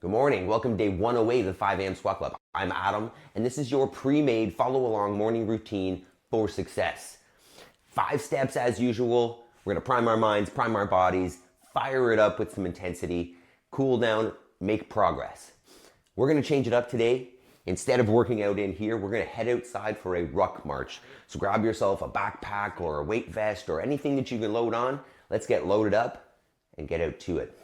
Good morning. Welcome to day 108 of the 5 a.m. Squat Club. I'm Adam, and this is your pre-made follow-along morning routine for success. 5 steps as usual. We're going to prime our minds, prime our bodies, fire it up with some intensity, cool down, make progress. We're going to change it up today. Instead of working out in here, we're going to head outside for a ruck march. So grab yourself a backpack or a weight vest or anything that you can load on. Let's get loaded up and get out to it.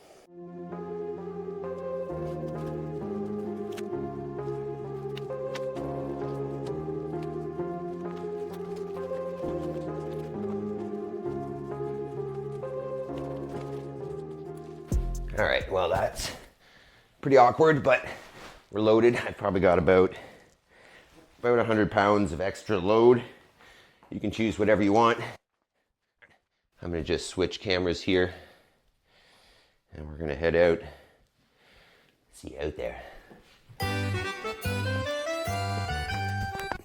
All right, well, that's pretty awkward, but we're loaded. I've probably got about 100 pounds of extra load. You can choose whatever you want. I'm gonna just switch cameras here and we're gonna head out. See you out there.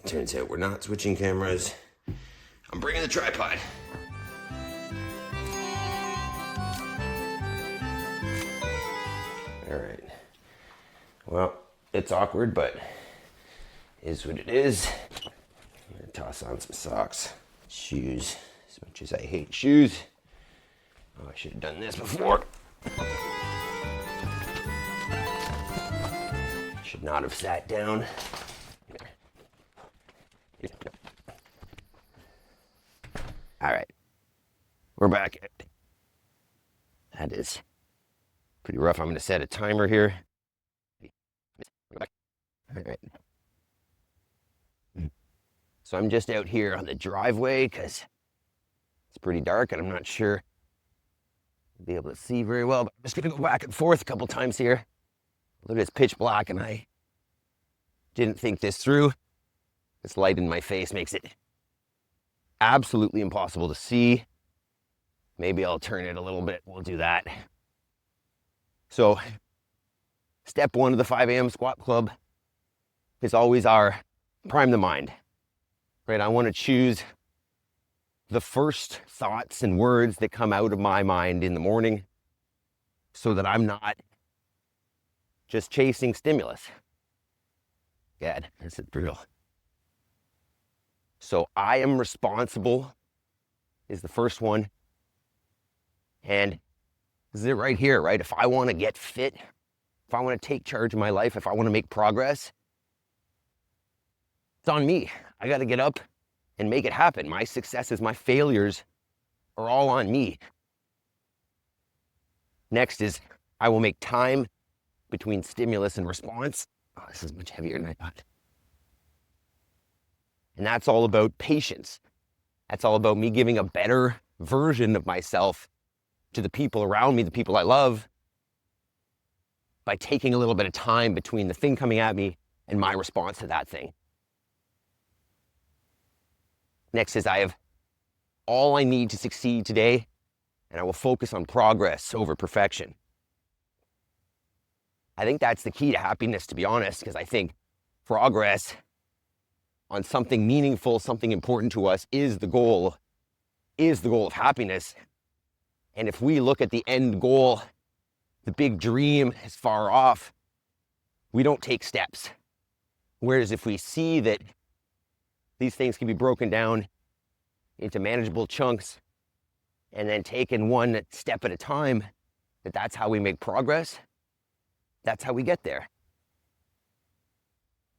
Turns out we're not switching cameras. I'm bringing the tripod. All right. Well, it's awkward, but it is what it is. I'm gonna toss on some socks, shoes, as much as I hate shoes. Oh, I should have done this before. Should not have sat down. All right, we're back. That is pretty rough. I'm going to set a timer here. All right. So I'm just out here on the driveway because it's pretty dark and I'm not sure I'll be able to see very well, but I'm just going to go back and forth a couple times here. Look, it's pitch black and I didn't think this through. This light in my face makes it absolutely impossible to see. Maybe I'll turn it a little bit. We'll do that. So step 1 of the 5 a.m. Squat Club is always our prime the mind, right? I want to choose the first thoughts and words that come out of my mind in the morning so that I'm not just chasing stimulus. God, this is brutal. So I am responsible is the first one. And this is it right here, right? If I want to get fit, if I want to take charge of my life, if I want to make progress, it's on me. I got to get up and make it happen. My successes, my failures are all on me. Next is I will make time between stimulus and response. Oh, this is much heavier than I thought. And that's all about patience. That's all about me giving a better version of myself to the people around me, the people I love, by taking a little bit of time between the thing coming at me and my response to that thing. Next is I have all I need to succeed today, and I will focus on progress over perfection. I think that's the key to happiness, to be honest, because I think progress on something meaningful, something important to us is the goal of happiness. And if we look at the end goal, the big dream is far off, we don't take steps. Whereas if we see that these things can be broken down into manageable chunks and then taken one step at a time, that's how we make progress. That's how we get there.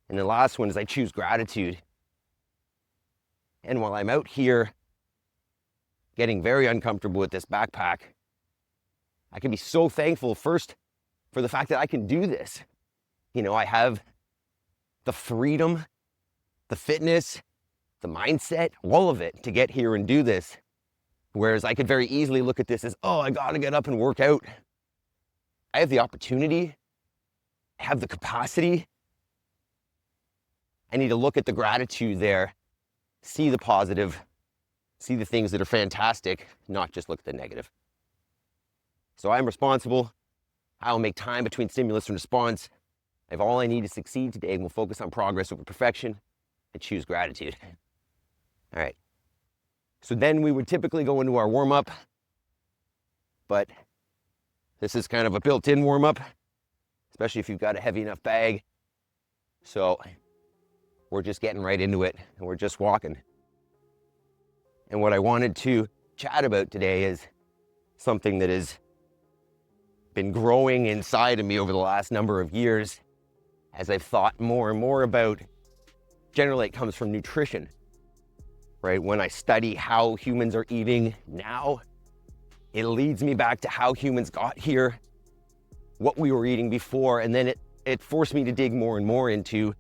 And the last one is I choose gratitude. And while I'm out here getting very uncomfortable with this backpack, I can be so thankful first for the fact that I can do this. You know, I have the freedom, the fitness, the mindset, all of it to get here and do this. Whereas I could very easily look at this as, oh, I got to get up and work out. I have the opportunity, I have the capacity. I need to look at the gratitude there, see the positive, see the things that are fantastic, not just look at the negative. So I'm responsible. I will make time between stimulus and response. I have all I need to succeed today and will focus on progress over perfection and choose gratitude. All right. So then we would typically go into our warm-up, but this is kind of a built-in warm-up. especially if you've got a heavy enough bag. So we're just getting right into it, and we're just walking. And what I wanted to chat about today is something that has been growing inside of me over the last number of years as I've thought more and more about, generally it comes from nutrition, right? When I study how humans are eating now, it leads me back to how humans got here, what we were eating before, and then it forced me to dig more and more into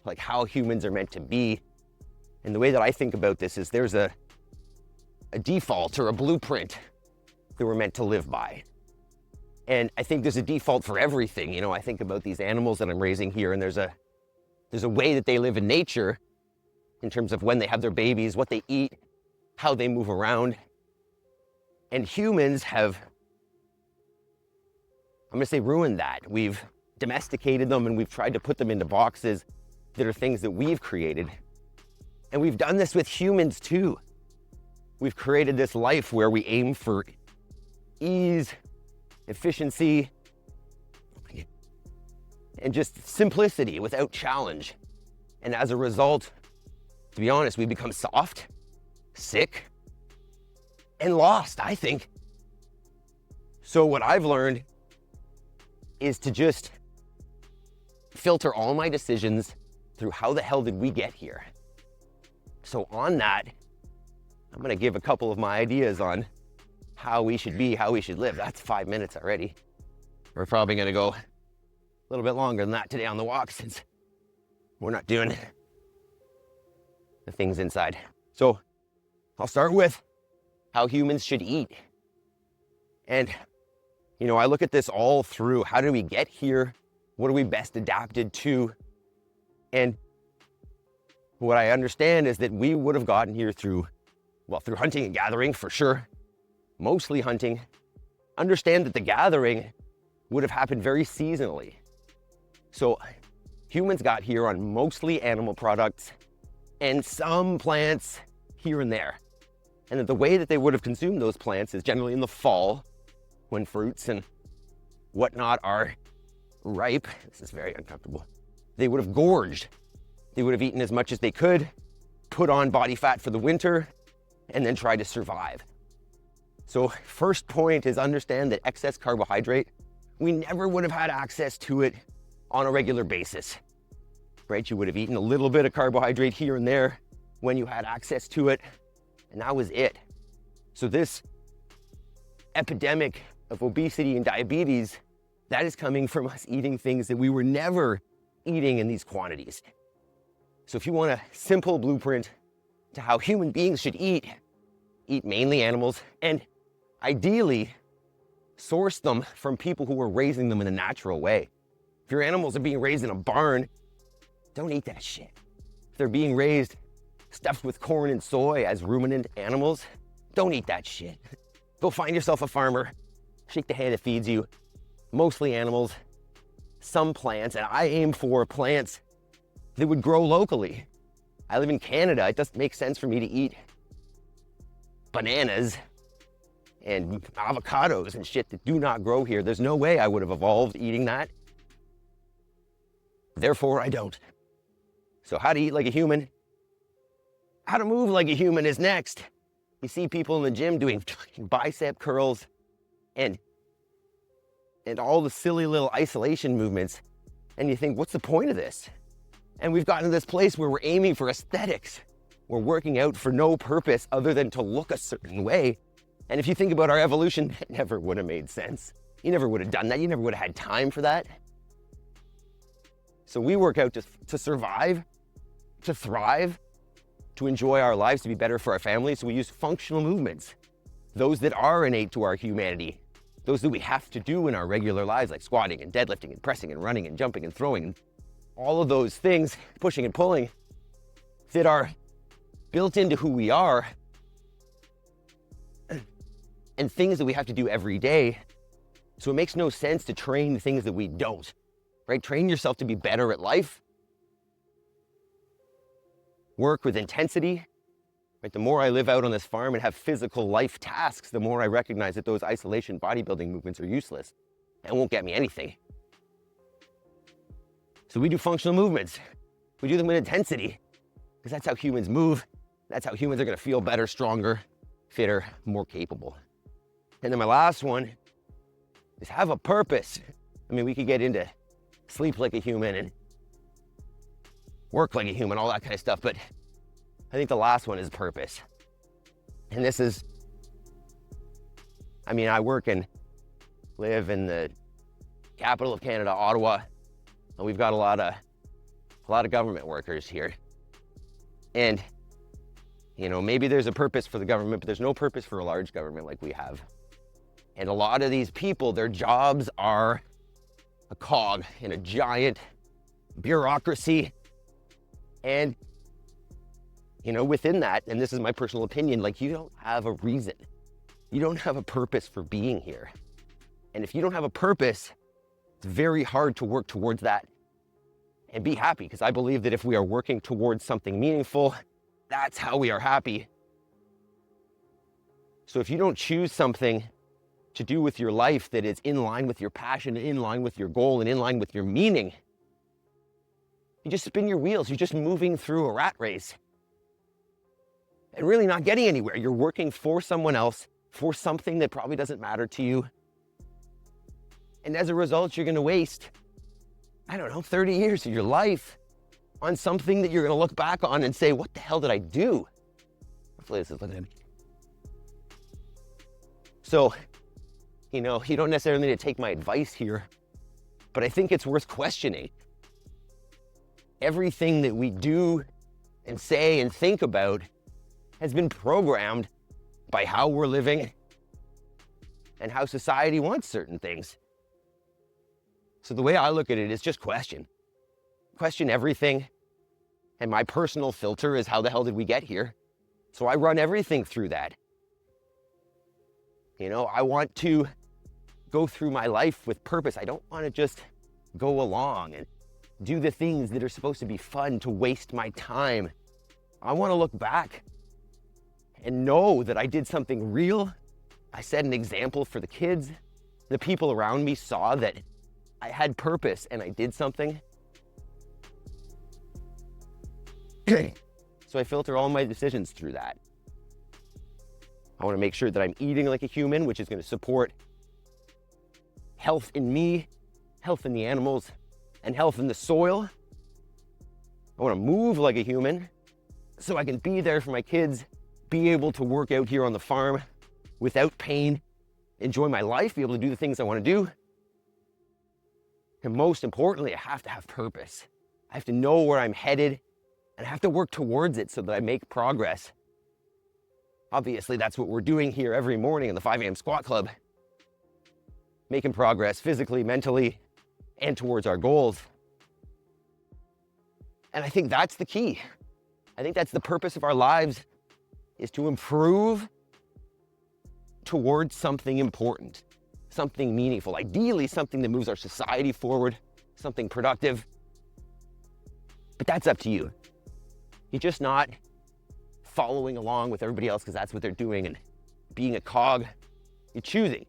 like how humans are meant to be. And the way that I think about this is there's a default or a blueprint that we're meant to live by. And I think there's a default for everything. You know, I think about these animals that I'm raising here, and there's a way that they live in nature in terms of when they have their babies, what they eat, how they move around. And humans have, I'm gonna say, ruined that. We've domesticated them and we've tried to put them into boxes that are things that we've created. And we've done this with humans too. We've created this life where we aim for ease, efficiency, and just simplicity without challenge. And as a result, to be honest, we become soft, sick, and lost, I think. So what I've learned is to just filter all my decisions through how the hell did we get here? So on that, I'm gonna give a couple of my ideas on how we should be, how we should live. That's 5 minutes already. We're probably gonna go a little bit longer than that today on the walk since we're not doing the things inside. So I'll start with how humans should eat. And, you know, I look at this all through, how did we get here? What are we best adapted to? And what I understand is that we would have gotten here through hunting and gathering for sure, mostly hunting. Understand that the gathering would have happened very seasonally. So humans got here on mostly animal products and some plants here and there. And that the way that they would have consumed those plants is generally in the fall when fruits and whatnot are ripe. This is very uncomfortable. They would have gorged. They would have eaten as much as they could, put on body fat for the winter, and then try to survive. So first point is understand that excess carbohydrate, we never would have had access to it on a regular basis, right? You would have eaten a little bit of carbohydrate here and there when you had access to it, and that was it. So this epidemic of obesity and diabetes, that is coming from us eating things that we were never eating in these quantities. So if you want a simple blueprint to how human beings should eat mainly animals, and ideally source them from people who are raising them in a natural way. If your animals are being raised in a barn, don't eat that shit. If they're being raised stuffed with corn and soy as ruminant animals, don't eat that shit. Go find yourself a farmer, shake the hand that feeds you, mostly animals, some plants, and I aim for plants that would grow locally. I live in Canada. It doesn't make sense for me to eat bananas and avocados and shit that do not grow here. There's no way I would have evolved eating that. Therefore, I don't. So how to eat like a human, how to move like a human is next. You see people in the gym doing bicep curls and all the silly little isolation movements. And you think, what's the point of this? And we've gotten to this place where we're aiming for aesthetics. We're working out for no purpose other than to look a certain way. And if you think about our evolution, it never would have made sense. You never would have done that. You never would have had time for that. So we work out to survive, to thrive, to enjoy our lives, to be better for our families. So we use functional movements, those that are innate to our humanity, those that we have to do in our regular lives, like squatting and deadlifting and pressing and running and jumping and throwing. All of those things, pushing and pulling, that are built into who we are and things that we have to do every day. So it makes no sense to train things that we don't, right? Train yourself to be better at life. Work with intensity, right? The more I live out on this farm and have physical life tasks, the more I recognize that those isolation bodybuilding movements are useless and won't get me anything. So we do functional movements. We do them with intensity because that's how humans move. That's how humans are gonna feel better, stronger, fitter, more capable. And then my last one is have a purpose. I mean, we could get into sleep like a human and work like a human, all that kind of stuff, but I think the last one is purpose. And this is, I mean, I work and live in the capital of Canada, Ottawa, and we've got a lot of government workers here. And, you know, maybe there's a purpose for the government, but there's no purpose for a large government like we have. And a lot of these people, their jobs are a cog in a giant bureaucracy. And, you know, within that, and this is my personal opinion, like, you don't have a reason. You don't have a purpose for being here. And if you don't have a purpose, it's very hard to work towards that and be happy, because I believe that if we are working towards something meaningful, that's how we are happy. So if you don't choose something to do with your life that is in line with your passion, in line with your goal, and in line with your meaning, you just spin your wheels. You're just moving through a rat race and really not getting anywhere. You're working for someone else, for something that probably doesn't matter to you. And as a result, you're gonna waste, I don't know, 30 years of your life on something that you're gonna look back on and say, what the hell did I do? Hopefully this is looking at me. So, you know, you don't necessarily need to take my advice here, but I think it's worth questioning. Everything that we do and say and think about has been programmed by how we're living and how society wants certain things. So the way I look at it is just question. Question everything. And my personal filter is, how the hell did we get here? So I run everything through that. You know, I want to go through my life with purpose. I don't want to just go along and do the things that are supposed to be fun to waste my time. I want to look back and know that I did something real. I set an example for the kids. The people around me saw that I had purpose and I did something. So I filter all my decisions through that. I want to make sure that I'm eating like a human, which is going to support health in me, health in the animals, and health in the soil. I want to move like a human so I can be there for my kids, be able to work out here on the farm without pain, enjoy my life, be able to do the things I want to do. And most importantly, I have to have purpose. I have to know where I'm headed, and I have to work towards it so that I make progress. Obviously, that's what we're doing here every morning in the 5 a.m. Squat Club. Making progress physically, mentally, and towards our goals. And I think that's the key. I think that's the purpose of our lives, is to improve towards something important, something meaningful, ideally something that moves our society forward, something productive. But that's up to you. You're just not following along with everybody else because that's what they're doing and being a cog. You're choosing,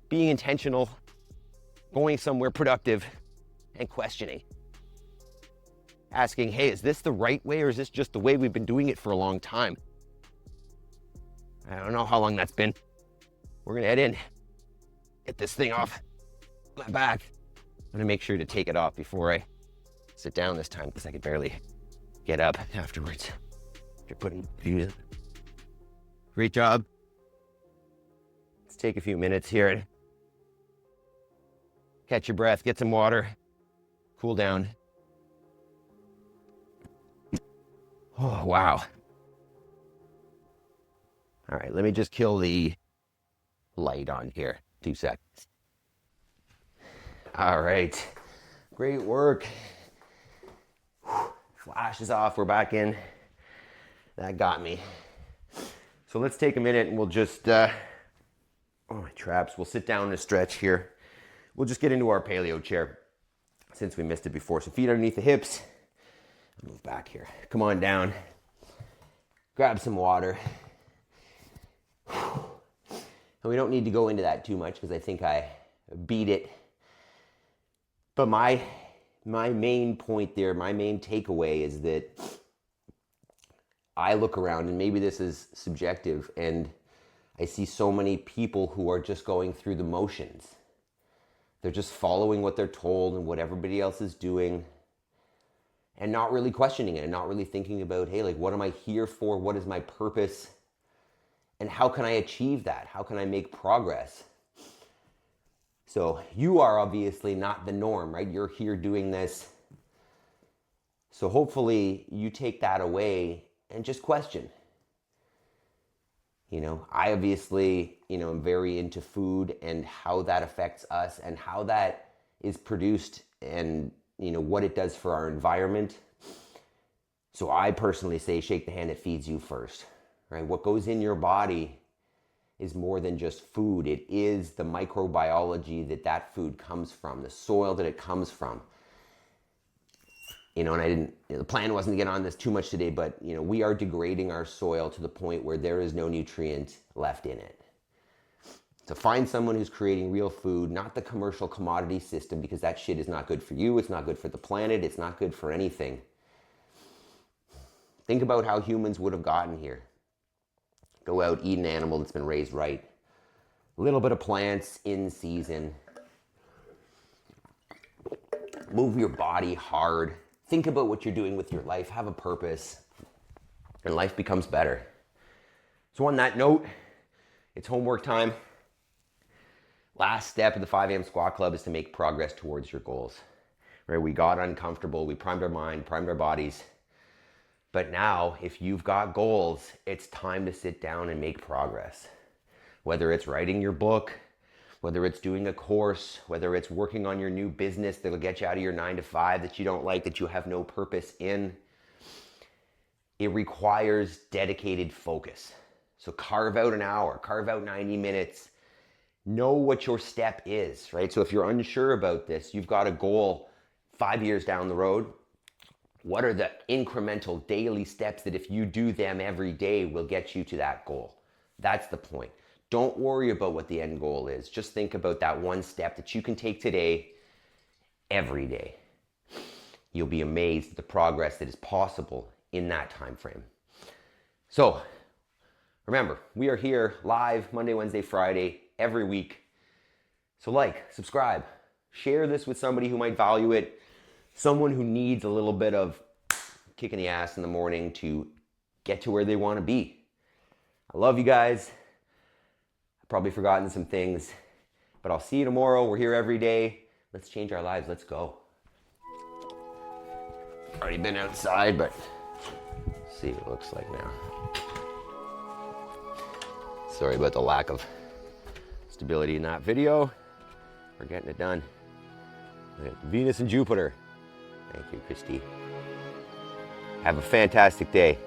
being intentional, going somewhere productive, and questioning. Asking, hey, is this the right way, or is this just the way we've been doing it for a long time? I don't know how long that's been. We're gonna head in, get this thing off my back. I'm gonna make sure to take it off before I sit down this time, because I could barely get up afterwards. You're putting views. Great job. Let's take a few minutes here and catch your breath, get some water, cool down. Oh, wow. All right, let me just kill the light on here. 2 seconds. All right, great work. Flash is off, we're back in. That got me. So let's take a minute and we'll just, oh my traps, we'll sit down and stretch here. We'll just get into our paleo chair since we missed it before. So feet underneath the hips. Move back here. Come on down. Grab some water. And we don't need to go into that too much because I think I beat it. But my my main point there, my main takeaway is that I look around, and maybe this is subjective, and I see so many people who are just going through the motions. They're just following what they're told and what everybody else is doing, and not really questioning it, and not really thinking about, hey, like, what am I here for? What is my purpose? And how can I achieve that? How can I make progress? So you are obviously not the norm, right? You're here doing this. So hopefully you take that away and just question. I obviously, am very into food and how that affects us and how that is produced and, what it does for our environment. So I personally say, shake the hand that feeds you first, right? What goes in your body is more than just food. It is the microbiology that food comes from, the soil that it comes from. And the plan wasn't to get on this too much today, but we are degrading our soil to the point where there is no nutrient left in it. So find someone who's creating real food, not the commercial commodity system, because that shit is not good for you. It's not good for the planet. It's not good for anything. Think about how humans would have gotten here. Go out, eat an animal that's been raised right. A little bit of plants in season. Move your body hard. Think about what you're doing with your life. Have a purpose. And life becomes better. So on that note, it's homework time. Last step of the 5 a.m. Squat Club is to make progress towards your goals. Right? We got uncomfortable. We primed our mind, primed our bodies. But now, if you've got goals, it's time to sit down and make progress. Whether it's writing your book, whether it's doing a course, whether it's working on your new business that'll get you out of your 9-to-5 that you don't like, that you have no purpose in, it requires dedicated focus. So carve out an hour, carve out 90 minutes, know what your step is, right? So if you're unsure about this, you've got a goal 5 years down the road. What are the incremental daily steps that if you do them every day will get you to that goal? That's the point. Don't worry about what the end goal is. Just think about that one step that you can take today, every day. You'll be amazed at the progress that is possible in that time frame. So remember, we are here live Monday, Wednesday, Friday, every week. So subscribe, share this with somebody who might value it. Someone who needs a little bit of kick in the ass in the morning to get to where they want to be. I love you guys. I've probably forgotten some things, but I'll see you tomorrow. We're here every day. Let's change our lives. Let's go. Already been outside, but let's see what it looks like now. Sorry about the lack of stability in that video. We're getting it done. Venus and Jupiter. Thank you, Christy. Have a fantastic day.